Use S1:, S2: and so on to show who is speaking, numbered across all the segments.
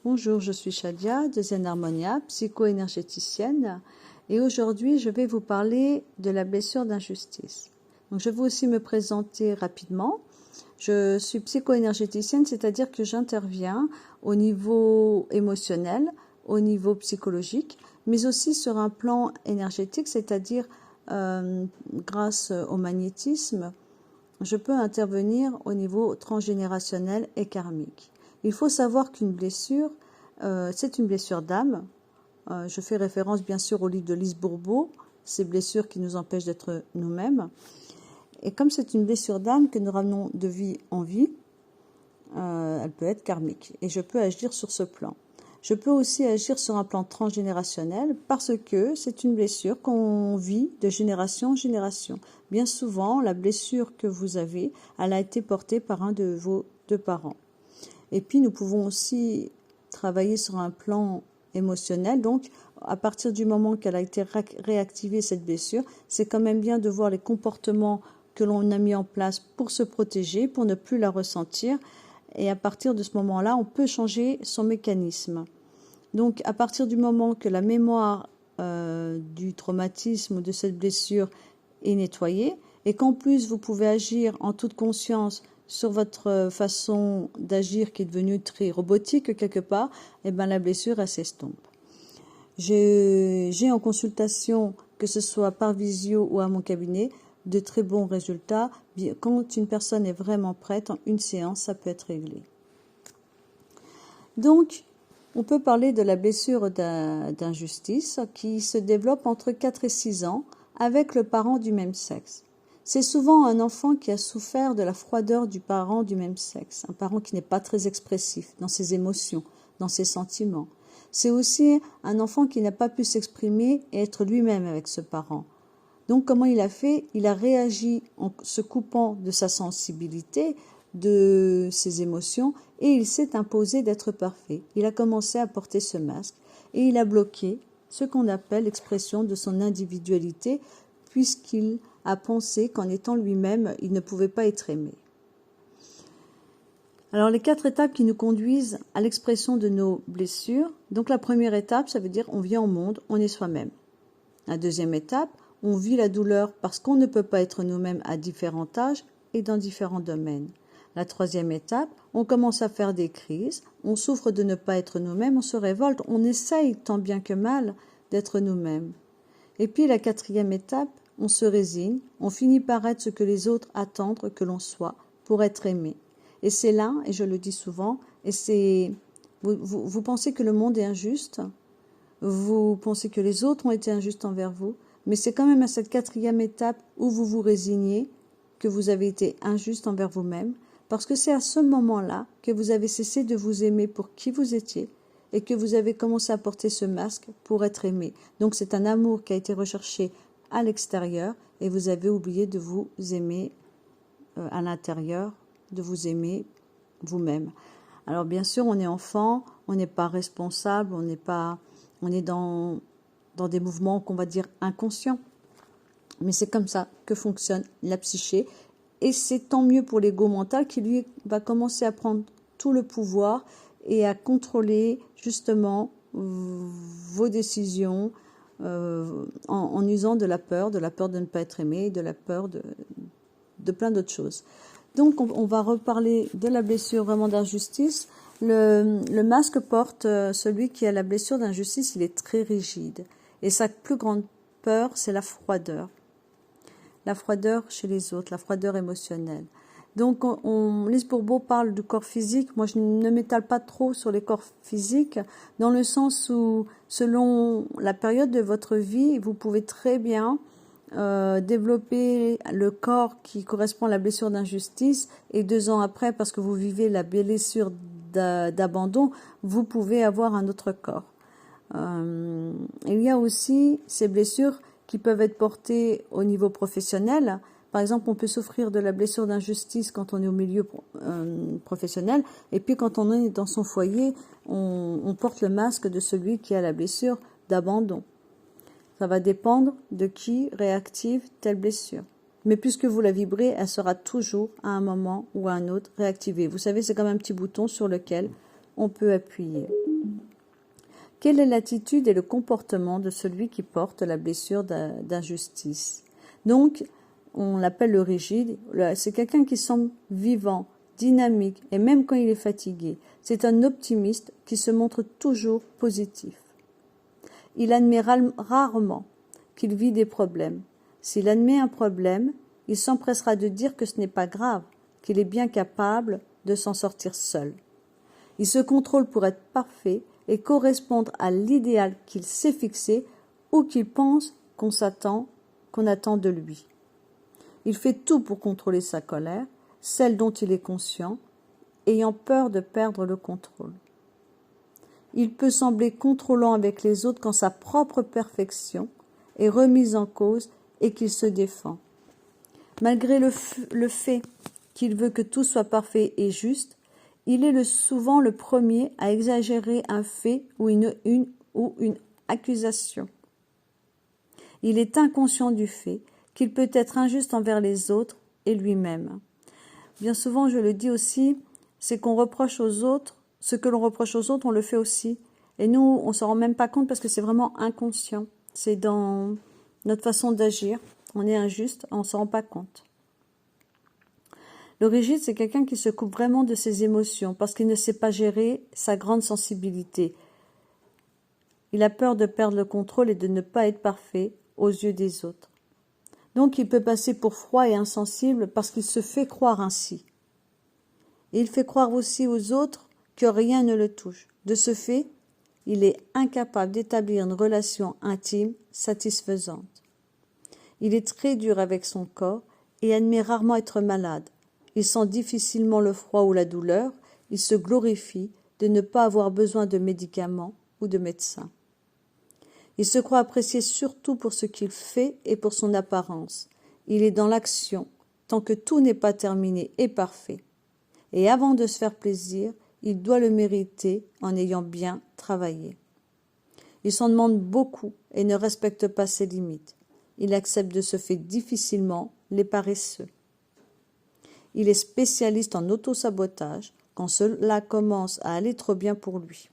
S1: Bonjour, je suis Shadia de Zen Harmonia, psycho-énergéticienne, et aujourd'hui je vais vous parler de la blessure d'injustice. Donc je vais aussi me présenter rapidement. Je suis psycho-énergéticienne, c'est-à-dire que j'interviens au niveau émotionnel, au niveau psychologique, mais aussi sur un plan énergétique, c'est-à-dire grâce au magnétisme, je peux intervenir au niveau transgénérationnel et karmique. Il faut savoir qu'une blessure, c'est une blessure d'âme. Je fais référence bien sûr au livre de Lise Bourbeau, ces blessures qui nous empêchent d'être nous-mêmes. Et comme c'est une blessure d'âme que nous ramenons de vie en vie, elle peut être karmique. Et je peux agir sur ce plan. Je peux aussi agir sur un plan transgénérationnel parce que c'est une blessure qu'on vit de génération en génération. Bien souvent, la blessure que vous avez, elle a été portée par un de vos deux parents. Et puis, nous pouvons aussi travailler sur un plan émotionnel. Donc, à partir du moment qu'elle a été réactivée, cette blessure, c'est quand même bien de voir les comportements que l'on a mis en place pour se protéger, pour ne plus la ressentir. Et à partir de ce moment-là, on peut changer son mécanisme. Donc, à partir du moment que la mémoire du traumatisme ou de cette blessure est nettoyée, et qu'en plus vous pouvez agir en toute conscience sur votre façon d'agir qui est devenue très robotique quelque part, et bien la blessure elle s'estompe. J'ai en consultation, que ce soit par visio ou à mon cabinet, de très bons résultats. Quand une personne est vraiment prête, en une séance, ça peut être réglé. Donc, on peut parler de la blessure d'injustice qui se développe entre 4 et 6 ans avec le parent du même sexe. C'est souvent un enfant qui a souffert de la froideur du parent du même sexe, un parent qui n'est pas très expressif dans ses émotions, dans ses sentiments. C'est aussi un enfant qui n'a pas pu s'exprimer et être lui-même avec ce parent. Donc comment il a fait? Il a réagi en se coupant de sa sensibilité, de ses émotions, et il s'est imposé d'être parfait. Il a commencé à porter ce masque et il a bloqué ce qu'on appelle l'expression de son individualité, puisqu'il a pensé qu'en étant lui-même, il ne pouvait pas être aimé. Alors les 4 étapes qui nous conduisent à l'expression de nos blessures. Donc la première étape, ça veut dire on vient au monde, on est soi-même. La deuxième étape, on vit la douleur parce qu'on ne peut pas être nous-mêmes à différents âges et dans différents domaines. La troisième étape, on commence à faire des crises, on souffre de ne pas être nous-mêmes, on se révolte, on essaye tant bien que mal d'être nous-mêmes. Et puis la quatrième étape, on se résigne, on finit par être ce que les autres attendent que l'on soit pour être aimé. Et c'est là, et je le dis souvent, et c'est vous pensez que le monde est injuste, vous pensez que les autres ont été injustes envers vous, mais c'est quand même à cette quatrième étape où vous vous résignez que vous avez été injuste envers vous-même, parce que c'est à ce moment-là que vous avez cessé de vous aimer pour qui vous étiez et que vous avez commencé à porter ce masque pour être aimé. Donc c'est un amour qui a été recherché à l'extérieur et vous avez oublié de vous aimer à l'intérieur, de vous aimer vous-même. Alors bien sûr, on est enfant, on n'est pas responsable, on est dans des mouvements qu'on va dire inconscients. Mais c'est comme ça que fonctionne la psyché. Et c'est tant mieux pour l'ego mental qui, lui, va commencer à prendre tout le pouvoir et à contrôler justement vos décisions en usant de la peur de ne pas être aimé, de la peur de plein d'autres choses. Donc, on va reparler de la blessure vraiment d'injustice. Le masque porte celui qui a la blessure d'injustice, il est très rigide. Et sa plus grande peur, c'est la froideur. La froideur chez les autres, la froideur émotionnelle. Donc, Lise Bourbeau parle du corps physique. Moi, je ne m'étale pas trop sur les corps physiques, dans le sens où, selon la période de votre vie, vous pouvez très bien développer le corps qui correspond à la blessure d'injustice, et 2 ans après, parce que vous vivez la blessure d'abandon, vous pouvez avoir un autre corps. Il y a aussi ces blessures qui peuvent être portées au niveau professionnel. Par exemple, on peut souffrir de la blessure d'injustice quand on est au milieu professionnel, et puis quand on est dans son foyer, on porte le masque de celui qui a la blessure d'abandon. Ça va dépendre de qui réactive telle blessure. Mais puisque vous la vibrez, elle sera toujours à un moment ou à un autre réactivée. Vous savez, c'est comme un petit bouton sur lequel on peut appuyer. Quelle est l'attitude et le comportement de celui qui porte la blessure d'injustice? Donc, on l'appelle le rigide. C'est quelqu'un qui semble vivant, dynamique, et même quand il est fatigué. C'est un optimiste qui se montre toujours positif. Il admet rarement qu'il vit des problèmes. S'il admet un problème, il s'empressera de dire que ce n'est pas grave, qu'il est bien capable de s'en sortir seul. Il se contrôle pour être parfait et correspondre à l'idéal qu'il s'est fixé ou qu'il pense qu'on attend de lui. Il fait tout pour contrôler sa colère, celle dont il est conscient, ayant peur de perdre le contrôle. Il peut sembler contrôlant avec les autres quand sa propre perfection est remise en cause et qu'il se défend. Malgré le fait qu'il veut que tout soit parfait et juste, il est souvent le premier à exagérer un fait ou une accusation. Il est inconscient du fait qu'il peut être injuste envers les autres et lui-même. Bien souvent, je le dis aussi, c'est qu'on reproche aux autres, ce que l'on reproche aux autres, on le fait aussi. Et nous, on ne s'en rend même pas compte parce que c'est vraiment inconscient. C'est dans notre façon d'agir. On est injuste, on ne s'en rend pas compte. Le rigide, c'est quelqu'un qui se coupe vraiment de ses émotions parce qu'il ne sait pas gérer sa grande sensibilité. Il a peur de perdre le contrôle et de ne pas être parfait aux yeux des autres. Donc il peut passer pour froid et insensible parce qu'il se fait croire ainsi. Et il fait croire aussi aux autres que rien ne le touche. De ce fait, il est incapable d'établir une relation intime satisfaisante. Il est très dur avec son corps et admet rarement être malade. Il sent difficilement le froid ou la douleur. Il se glorifie de ne pas avoir besoin de médicaments ou de médecins. Il se croit apprécié surtout pour ce qu'il fait et pour son apparence. Il est dans l'action tant que tout n'est pas terminé et parfait. Et avant de se faire plaisir, il doit le mériter en ayant bien travaillé. Il s'en demande beaucoup et ne respecte pas ses limites. Il accepte de ce fait difficilement les paresseux. Il est spécialiste en autosabotage quand cela commence à aller trop bien pour lui.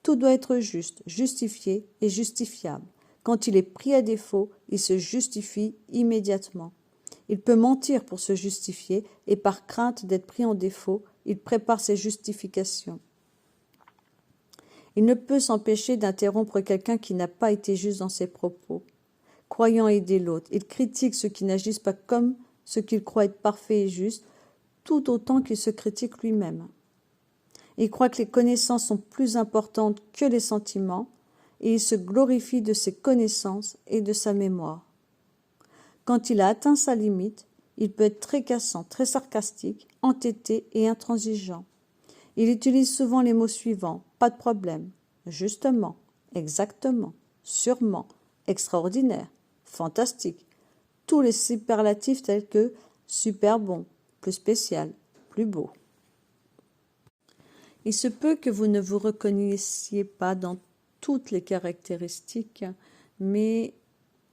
S1: Tout doit être juste, justifié et justifiable. Quand il est pris à défaut, il se justifie immédiatement. Il peut mentir pour se justifier et par crainte d'être pris en défaut, il prépare ses justifications. Il ne peut s'empêcher d'interrompre quelqu'un qui n'a pas été juste dans ses propos. Croyant aider l'autre, il critique ceux qui n'agissent pas comme ce qu'il croit être parfait et juste, tout autant qu'il se critique lui-même. Il croit que les connaissances sont plus importantes que les sentiments et il se glorifie de ses connaissances et de sa mémoire. Quand il a atteint sa limite, il peut être très cassant, très sarcastique, entêté et intransigeant. Il utilise souvent les mots suivants: pas de problème, justement, exactement, sûrement, extraordinaire, fantastique, tous les superlatifs tels que super bon, plus spécial, plus beau. Il se peut que vous ne vous reconnaissiez pas dans toutes les caractéristiques, mais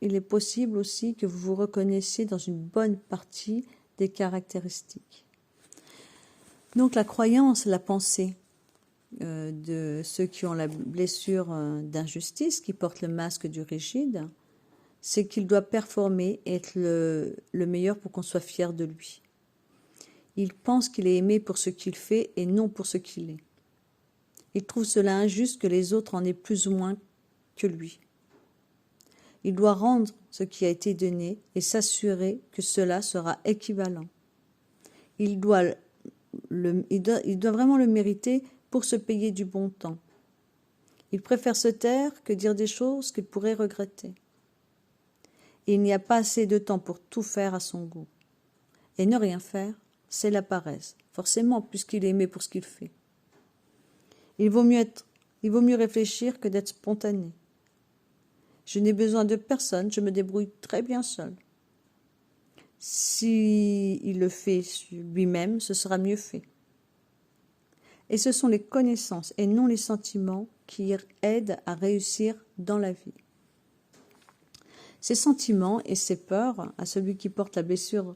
S1: il est possible aussi que vous vous reconnaissiez dans une bonne partie des caractéristiques. Donc la croyance, la pensée de ceux qui ont la blessure d'injustice, qui portent le masque du rigide, c'est qu'il doit performer et être le meilleur pour qu'on soit fier de lui. Il pense qu'il est aimé pour ce qu'il fait et non pour ce qu'il est. Il trouve cela injuste que les autres en aient plus ou moins que lui. Il doit rendre ce qui a été donné et s'assurer que cela sera équivalent. Il doit vraiment le mériter pour se payer du bon temps. Il préfère se taire que dire des choses qu'il pourrait regretter. Et il n'y a pas assez de temps pour tout faire à son goût. Et ne rien faire, c'est la paresse, forcément, puisqu'il est aimé pour ce qu'il fait. Il vaut mieux réfléchir que d'être spontané. Je n'ai besoin de personne, je me débrouille très bien seul. S'il le fait lui-même, ce sera mieux fait. Et ce sont les connaissances et non les sentiments qui aident à réussir dans la vie. Ces sentiments et ces peurs, à celui qui porte la blessure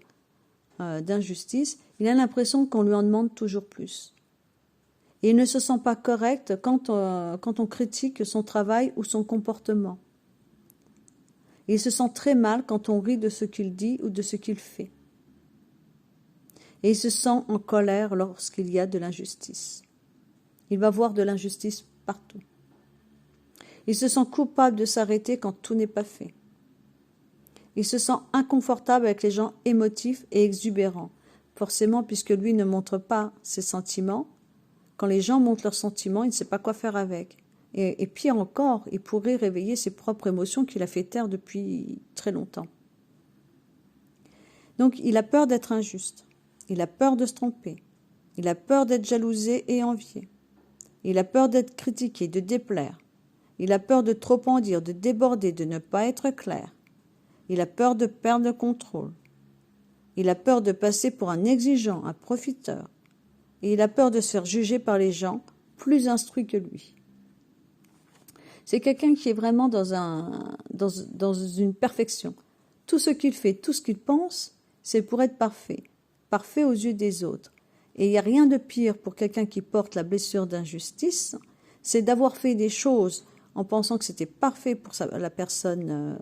S1: d'injustice, il a l'impression qu'on lui en demande toujours plus. Et il ne se sent pas correct quand on critique son travail ou son comportement. Et il se sent très mal quand on rit de ce qu'il dit ou de ce qu'il fait. Et il se sent en colère lorsqu'il y a de l'injustice. Il va voir de l'injustice partout. Il se sent coupable de s'arrêter quand tout n'est pas fait. Il se sent inconfortable avec les gens émotifs et exubérants, forcément puisque lui ne montre pas ses sentiments. Quand les gens montrent leurs sentiments, il ne sait pas quoi faire avec. Et pire encore, il pourrait réveiller ses propres émotions qu'il a fait taire depuis très longtemps. Donc il a peur d'être injuste. Il a peur de se tromper. Il a peur d'être jalousé et envié. Il a peur d'être critiqué, de déplaire. Il a peur de trop en dire, de déborder, de ne pas être clair. Il a peur de perdre le contrôle. Il a peur de passer pour un exigeant, un profiteur. Et il a peur de se faire juger par les gens plus instruits que lui. C'est quelqu'un qui est vraiment dans une perfection. Tout ce qu'il fait, tout ce qu'il pense, c'est pour être parfait. Parfait aux yeux des autres. Et il n'y a rien de pire pour quelqu'un qui porte la blessure d'injustice, c'est d'avoir fait des choses en pensant que c'était parfait pour la personne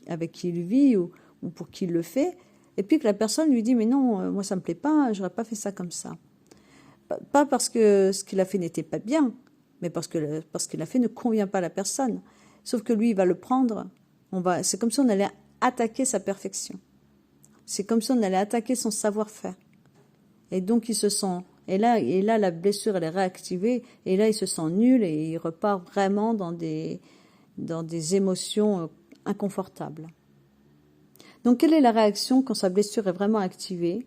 S1: avec qui il vit ou pour qui il le fait, et puis que la personne lui dit « mais non, moi ça me plaît pas, j'aurais pas fait ça comme ça ». Pas parce que ce qu'il a fait n'était pas bien, mais parce qu'il a fait ne convient pas à la personne. Sauf que lui, il va le prendre, c'est comme si on allait attaquer sa perfection. C'est comme si on allait attaquer son savoir-faire. Et donc il se sent, et là la blessure elle est réactivée, et là il se sent nul et il repart vraiment dans des émotions inconfortables. Donc quelle est la réaction quand sa blessure est vraiment activée?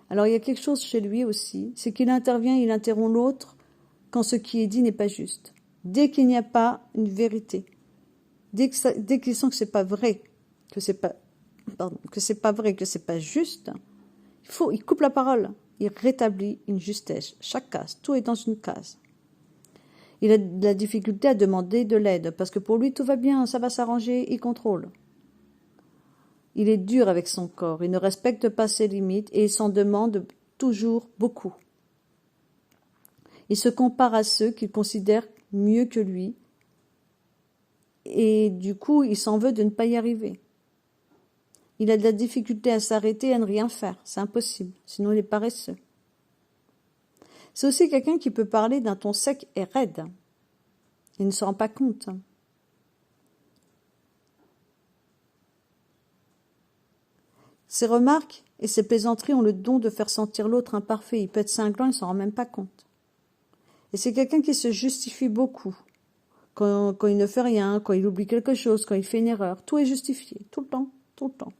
S1: Alors il y a quelque chose chez lui aussi, c'est qu'il intervient, il interrompt l'autre quand ce qui est dit n'est pas juste. Dès qu'il n'y a pas une vérité, dès qu'il sent que c'est pas vrai, que c'est pas vrai, que c'est pas juste, il coupe la parole, il rétablit une justesse. Chaque case, tout est dans une case. Il a de la difficulté à demander de l'aide parce que pour lui tout va bien, ça va s'arranger, il contrôle. Il est dur avec son corps, il ne respecte pas ses limites et il s'en demande toujours beaucoup. Il se compare à ceux qu'il considère mieux que lui et du coup il s'en veut de ne pas y arriver. Il a de la difficulté à s'arrêter et à ne rien faire, c'est impossible, sinon il est paresseux. C'est aussi quelqu'un qui peut parler d'un ton sec et raide. Il ne se rend pas compte. Ses remarques et ses plaisanteries ont le don de faire sentir l'autre imparfait. Il peut être cinglant, il ne s'en rend même pas compte. Et c'est quelqu'un qui se justifie beaucoup. Quand il ne fait rien, quand il oublie quelque chose, quand il fait une erreur, tout est justifié, tout le temps, tout le temps.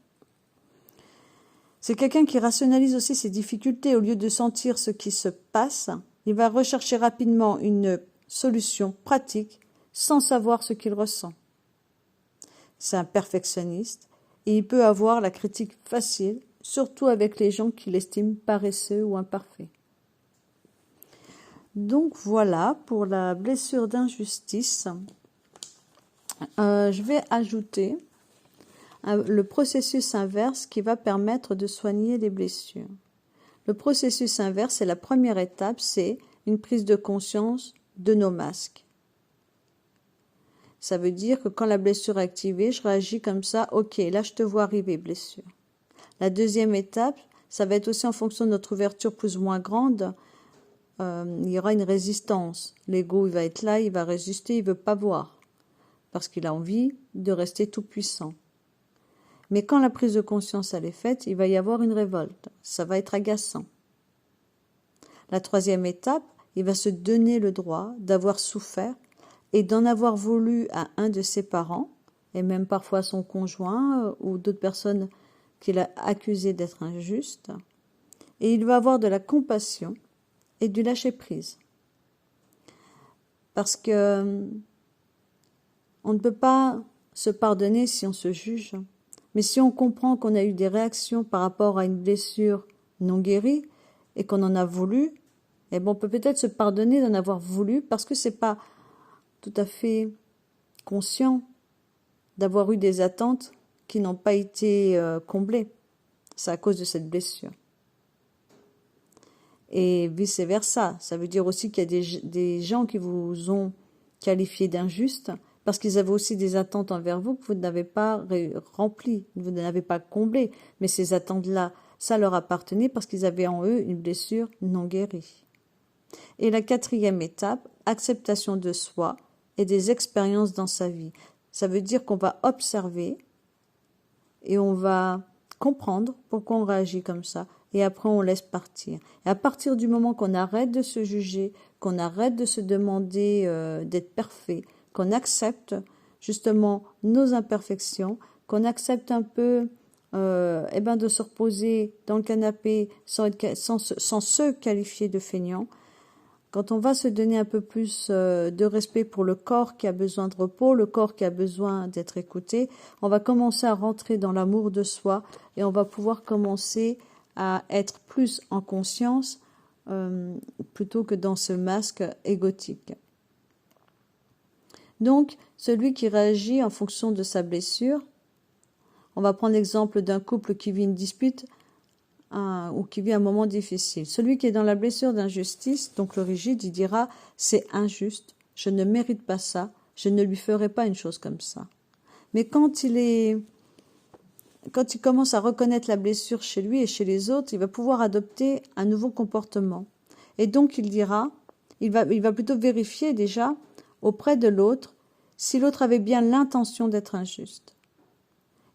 S1: C'est quelqu'un qui rationalise aussi ses difficultés. Au lieu de sentir ce qui se passe, il va rechercher rapidement une solution pratique sans savoir ce qu'il ressent. C'est un perfectionniste et il peut avoir la critique facile, surtout avec les gens qu'il estime paresseux ou imparfaits. Donc voilà pour la blessure d'injustice. Je vais ajouter le processus inverse qui va permettre de soigner les blessures. Le processus inverse, c'est la première étape, c'est une prise de conscience de nos masques. Ça veut dire que quand la blessure est activée, je réagis comme ça, ok, là je te vois arriver, blessure. La deuxième étape, ça va être aussi en fonction de notre ouverture plus ou moins grande, il y aura une résistance. L'ego, il va être là, il va résister, il ne veut pas voir, parce qu'il a envie de rester tout puissant. Mais quand la prise de conscience elle est faite, il va y avoir une révolte. Ça va être agaçant. La troisième étape, il va se donner le droit d'avoir souffert et d'en avoir voulu à un de ses parents, et même parfois à son conjoint ou d'autres personnes qu'il a accusées d'être injustes. Et il va avoir de la compassion et du lâcher-prise. Parce que on ne peut pas se pardonner si on se juge. Mais si on comprend qu'on a eu des réactions par rapport à une blessure non guérie et qu'on en a voulu, eh ben on peut peut-être se pardonner d'en avoir voulu parce que c'est pas tout à fait conscient d'avoir eu des attentes qui n'ont pas été comblées. C'est à cause de cette blessure. et vice-versa. Ça veut dire aussi qu'il y a des gens qui vous ont qualifié d'injuste parce qu'ils avaient aussi des attentes envers vous que vous n'avez pas remplies, vous n'avez pas comblées. Mais ces attentes-là, ça leur appartenait parce qu'ils avaient en eux une blessure non guérie. Et la quatrième étape, acceptation de soi et des expériences dans sa vie. Ça veut dire qu'on va observer et on va comprendre pourquoi on réagit comme ça. Et après, on laisse partir. Et à partir du moment qu'on arrête de se juger, qu'on arrête de se demander d'être parfait, qu'on accepte justement nos imperfections, qu'on accepte un peu de se reposer dans le canapé sans se qualifier de feignant, quand on va se donner un peu plus de respect pour le corps qui a besoin de repos, le corps qui a besoin d'être écouté, on va commencer à rentrer dans l'amour de soi et on va pouvoir commencer à être plus en conscience plutôt que dans ce masque égotique. Donc, celui qui réagit en fonction de sa blessure, on va prendre l'exemple d'un couple qui vit une dispute ou qui vit un moment difficile. Celui qui est dans la blessure d'injustice, donc le rigide, il dira « c'est injuste, je ne mérite pas ça, je ne lui ferai pas une chose comme ça ». Mais quand il commence à reconnaître la blessure chez lui et chez les autres, il va pouvoir adopter un nouveau comportement. Et donc il dira, il va plutôt vérifier déjà auprès de l'autre si l'autre avait bien l'intention d'être injuste.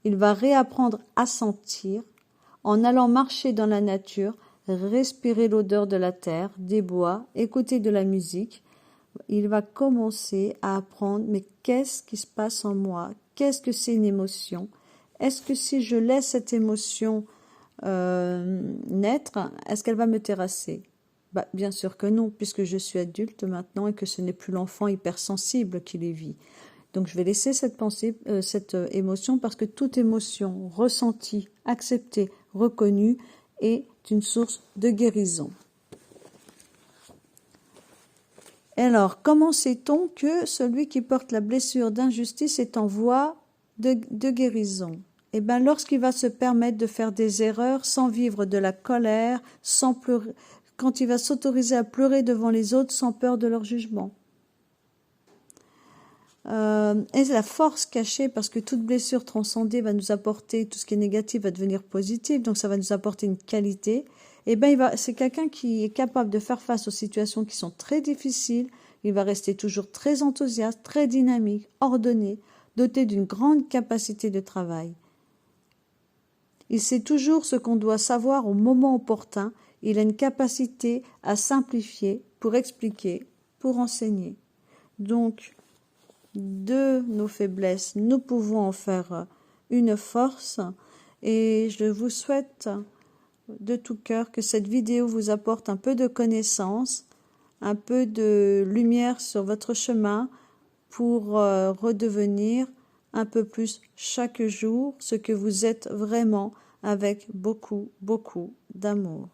S1: Il va réapprendre à sentir en allant marcher dans la nature, respirer l'odeur de la terre, des bois, écouter de la musique. Il va commencer à apprendre, mais qu'est-ce qui se passe en moi? Qu'est-ce que c'est une émotion? Est-ce que si je laisse cette émotion naître, est-ce qu'elle va me terrasser? Bien sûr que non, puisque je suis adulte maintenant et que ce n'est plus l'enfant hypersensible qui les vit. Donc je vais laisser cette pensée, cette émotion, parce que toute émotion ressentie, acceptée, reconnue est une source de guérison. Alors, comment sait-on que celui qui porte la blessure d'injustice est en voie de guérison? Eh bien, lorsqu'il va se permettre de faire des erreurs sans vivre de la colère, sans pleurer, quand il va s'autoriser à pleurer devant les autres sans peur de leur jugement. Et la force cachée, parce que toute blessure transcendée va nous apporter, tout ce qui est négatif va devenir positif, donc ça va nous apporter une qualité. Et ben c'est quelqu'un qui est capable de faire face aux situations qui sont très difficiles. Il va rester toujours très enthousiaste, très dynamique, ordonné, doté d'une grande capacité de travail. Il sait toujours ce qu'on doit savoir au moment opportun. Il a une capacité à simplifier, pour expliquer, pour enseigner. Donc, de nos faiblesses, nous pouvons en faire une force, et je vous souhaite de tout cœur que cette vidéo vous apporte un peu de connaissance, un peu de lumière sur votre chemin pour redevenir un peu plus chaque jour ce que vous êtes vraiment, avec beaucoup, beaucoup d'amour.